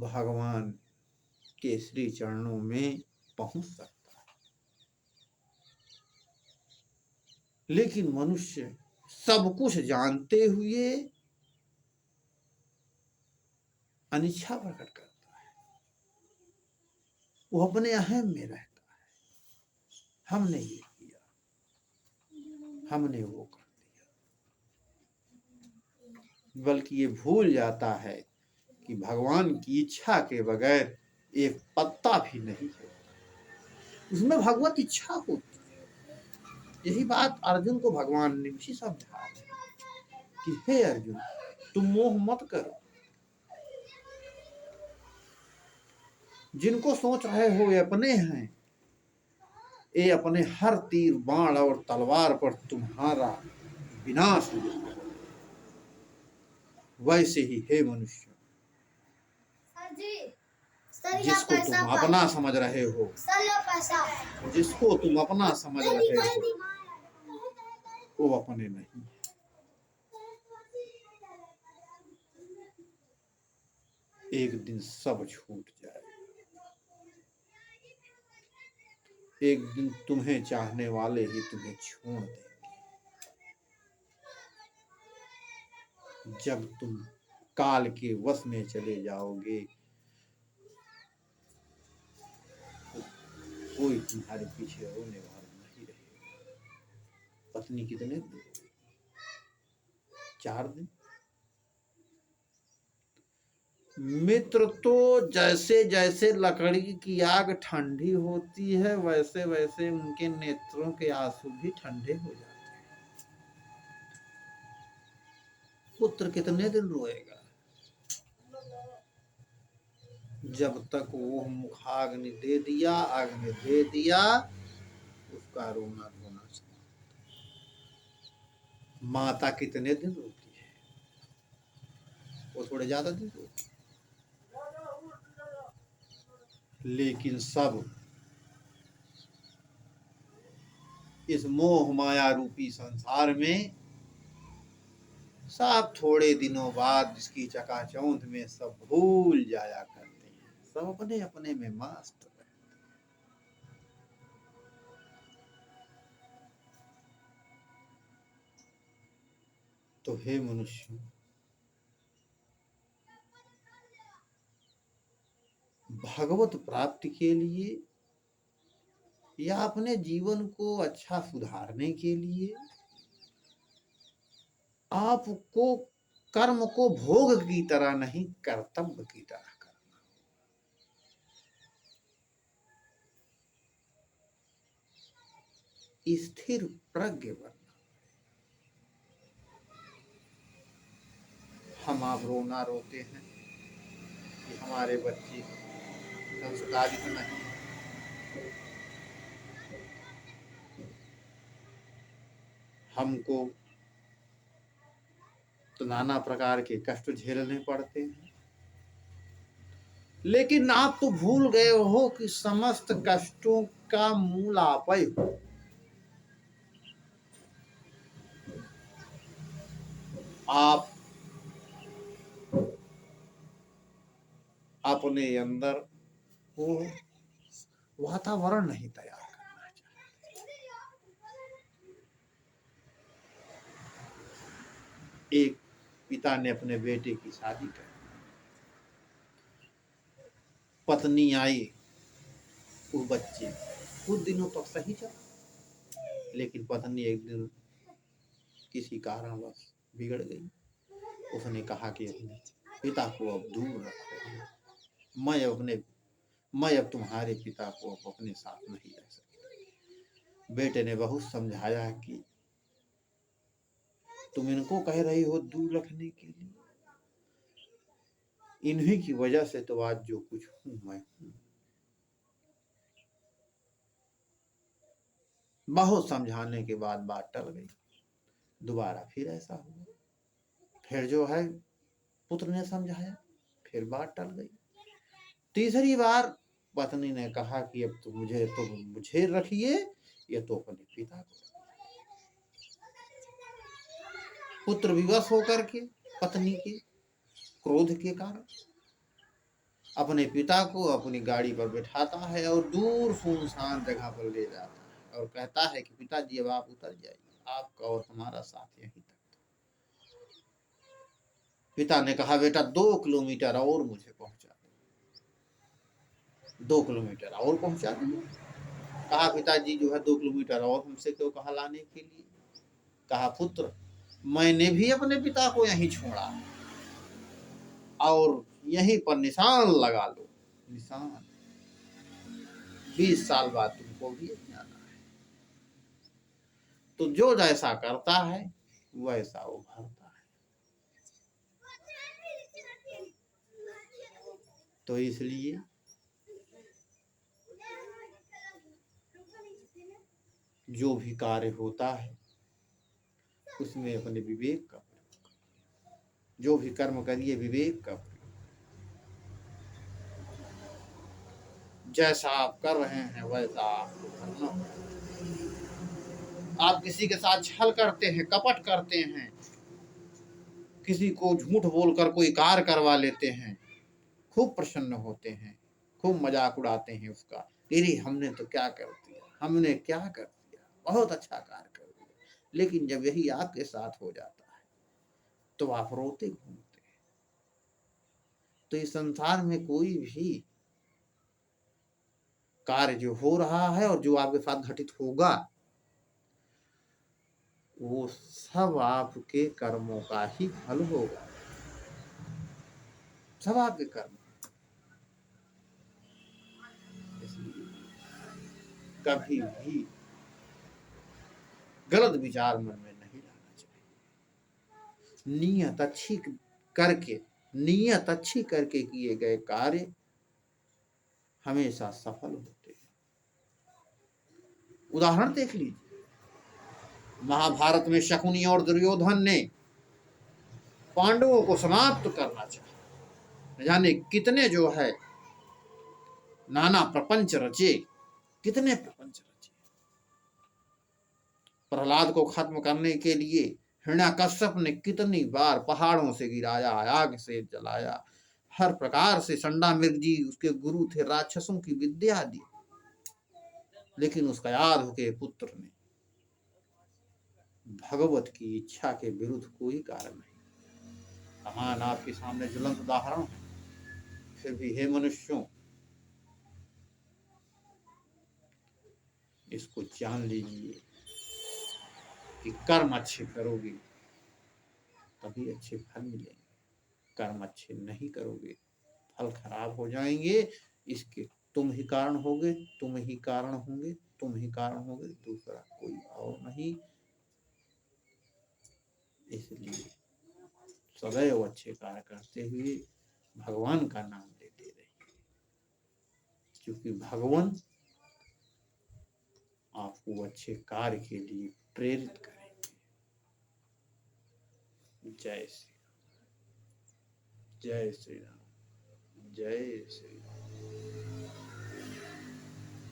भगवान के श्री चरणों में पहुंच सकता है। लेकिन मनुष्य सब कुछ जानते हुए अनिच्छा प्रकट करता है। वो अपने अहम में रहता है, हमने ये किया, हमने वो कर दिया, बल्कि ये भूल जाता है कि भगवान की इच्छा के बगैर एक पत्ता भी नहीं है। उसमें भगवत इच्छा होती है। यही बात अर्जुन को भगवान ने भी समझा कि हे अर्जुन, तुम मोह मत करो। जिनको सोच रहे हो ये अपने हैं, ये अपने हर तीर बाण और तलवार पर तुम्हारा विनाश हो जाएगा। वैसे ही हे मनुष्य, जिसको तुम अपना समझ रहे हो, जिसको तुम अपना समझ रहे हो, वो अपने नहीं। एक दिन सब छूट जाए। एक दिन तुम्हें चाहने वाले ही तुम्हें छोड़ देंगे। जब तुम काल के वश में चले जाओगे, तो कोई तुम्हारे पीछे रोने वाला नहीं रहेगा। पत्नी कितने दिन? 4 दिन। मित्र तो जैसे जैसे लकड़ी की आग ठंडी होती है, वैसे वैसे उनके नेत्रों के आंसू भी ठंडे हो जाते हैं। पुत्र कितने दिन रोएगा? जब तक वो मुखाग्नि दे दिया, आग में दे दिया, उसका रोना धोना समाप्त। माता कितने दिन रोती है? वो थोड़े ज्यादा दिन रोती है। लेकिन सब इस मोह माया रूपी संसार में सब थोड़े दिनों बाद इसकी चकाचौंध में सब भूल जाया करते हैं। सब अपने अपने में मस्त रहते हैं। तो हे मनुष्य, भगवत प्राप्ति के लिए या अपने जीवन को अच्छा सुधारने के लिए आपको कर्म को भोग की तरह नहीं, कर्तव्य की तरह करना। स्थिर प्रज्ञ बनना। हम आप रोना रोते हैं कि हमारे बच्चे संस्कारित नहीं, हमको तो नाना प्रकार के कष्ट झेलने पड़ते हैं। लेकिन आप तो भूल गए हो कि समस्त कष्टों का मूल आप ही हो। आप अपने अंदर वो वातावरण नहीं तैयार करना चाहते। एक पिता ने अपने बेटे की शादी कर, पत्नी आई, वो बच्चे कुछ दिनों तक सही चला, लेकिन पत्नी एक दिन किसी कारणवश बिगड़ गई। उसने कहा कि अपने पिता को अब दूर रखो, मैं अब तुम्हारे पिता को अब अपने साथ नहीं रह सकती। बेटे ने बहुत समझाया कि तुम इनको कह रही हो दूर रखने के लिए, इन्हीं की वजह से तो आज जो कुछ हूं मैं हूं। बहुत समझाने के बाद बात टल गई। दोबारा फिर ऐसा हुआ, फिर जो है पुत्र ने समझाया, फिर बात टल गई। तीसरी बार पत्नी ने कहा कि अब तो मुझे रखिए, ये तो अपने पिता को। पुत्र विवश होकर के पत्नी के क्रोध के कारण अपने पिता को अपनी गाड़ी पर बैठाता है और दूर सुनसान जगह पर ले जाता है और कहता है कि पिताजी अब आप उतर जाइए, आपका और हमारा साथ यहीं तक। पिता ने कहा बेटा 2 किलोमीटर और मुझे पहुंचा दो, 2 किलोमीटर और पहुंचा दिया। कहा पिताजी जो है 2 किलोमीटर और हमसे क्यों कहा लाने के लिए। कहा पुत्र मैंने भी अपने पिता को यहीं छोड़ा और यहीं पर निशान लगा लो, निशान 20 साल बाद तुमको भी यहीं आना है। तो जो जैसा करता है वैसा उभरता है। तो इसलिए जो भी कार्य होता है उसमें अपने विवेक का प्रयोग, जो भी कर्म करिए विवेक का प्रयोग। जैसा आप कर रहे हैं वैसा आपको करना होगा। आप किसी के साथ छल करते हैं, कपट करते हैं, किसी को झूठ बोलकर कोई कार्य करवा लेते हैं, खूब प्रसन्न होते हैं, खूब मजाक उड़ाते हैं उसका, तेरी हमने तो क्या कर दिया, हमने क्या कर दिया, बहुत अच्छा कार्य कर दिया। लेकिन जब यही आपके साथ हो जाता है तो आप रोते घूमते हैं। तो इस संसार में कोई भी कार्य जो हो रहा है और जो आपके साथ घटित होगा वो सब आपके कर्मों का ही फल होगा, सब आपके कर्म। इसलिए कभी भी गलत विचार मन में नहीं लाना चाहिए। नियत अच्छी करके किए गए कार्य हमेशा सफल होते हैं। उदाहरण देख लीजिए, महाभारत में शकुनी और दुर्योधन ने पांडवों को समाप्त करना चाहा, जाने कितने जो है नाना प्रपंच रचे, कितने प्रपंच रचे। प्रहलाद को खत्म करने के लिए हिरण्याकश्यप ने कितनी बार पहाड़ों से गिराया, आग से जलाया, हर प्रकार से। संडा मृग जी उसके गुरु थे, राक्षसों की विद्या दी, लेकिन उसका याद होके पुत्र ने भगवत की इच्छा के विरुद्ध कोई कारण नहीं। कहान आपके सामने ज्वलंत उदाहरण है। फिर भी हे मनुष्यों, इसको जान लीजिए कि कर्म अच्छे करोगे तभी अच्छे फल मिलेंगे, कर्म अच्छे नहीं करोगे फल खराब हो जाएंगे। इसके तुम ही कारण होगे, तुम ही कारण होंगे, तुम ही कारण होगे, दूसरा कोई और नहीं। इसलिए सदैव अच्छे कार्य करते हुए भगवान का नाम लेते रहिए, क्योंकि भगवान आपको अच्छे कार्य के लिए प्रेरित करेंगे। जय श्री राम, जय श्री राम, जय श्री राम।